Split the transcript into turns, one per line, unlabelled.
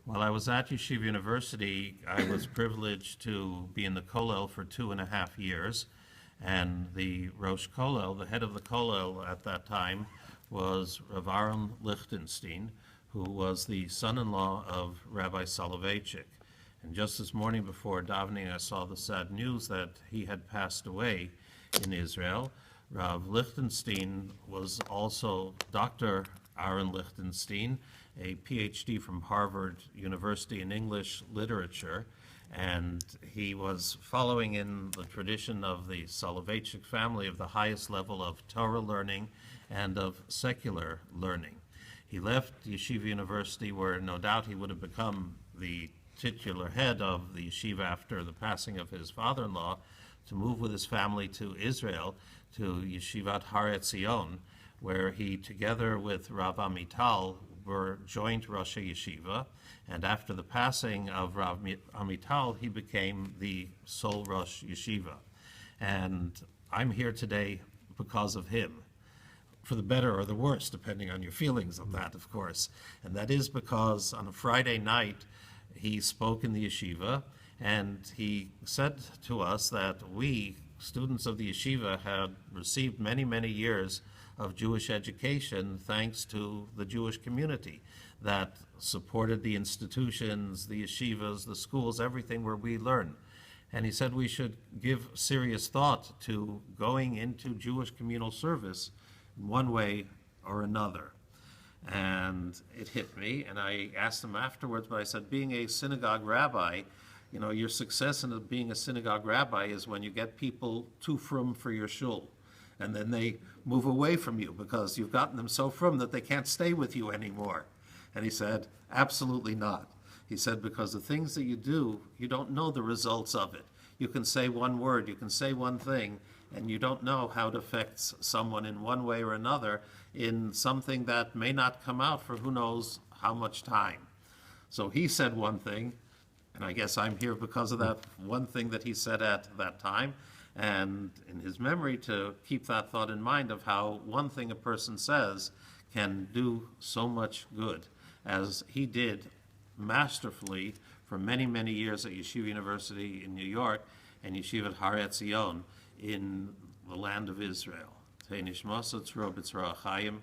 While I was at Yeshiva University, I was privileged to be in the Kollel for 2.5 years, and the Rosh Kollel, the head of the Kollel at that time, was Rav Aaron Lichtenstein, who was the son-in-law of Rabbi Soloveitchik. And just this morning before davening, I saw the sad news that he had passed away in Israel. Rav Lichtenstein was also Dr. Aaron Lichtenstein, a PhD from Harvard University in English literature, and he was following in the tradition of the Soloveitchik family of the highest level of Torah learning and of secular learning. He left Yeshiva University, where no doubt he would have become the titular head of the yeshiva after the passing of his father-in-law, to move with his family to Israel, to Yeshivat Har Etzion, where he, together with Rav Amital, were joint Rosh Yeshiva, and after the passing of Rav Amital, he became the sole Rosh Yeshiva. And I'm here today because of him, for the better or the worse, depending on your feelings of that, of course. And that is because on a Friday night, he spoke in the yeshiva, and he said to us that we, students of the yeshiva, had received many, many years of Jewish education thanks to the Jewish community that supported the institutions, the yeshivas, the schools, everything where we learn. And he said we should give serious thought to going into Jewish communal service in one way or another. And it hit me, and I asked him afterwards, but I said, being a synagogue rabbi, you know, your success in being a synagogue rabbi is when you get people too frum for your shul, and then they move away from you because you've gotten them so frum that they can't stay with you anymore. And he said, absolutely not. He said, because the things that you do, you don't know the results of it. You can say one word, you can say one thing, and you don't know how it affects someone in one way or another in something that may not come out for who knows how much time. So he said one thing, and I guess I'm here because of that one thing that he said at that time, and in his memory to keep that thought in mind of how one thing a person says can do so much good, as he did masterfully for many, many years at Yeshiva University in New York and Yeshivat Har Etzion in the land of Israel. Tei nishmasa tzro b'tzra chaim.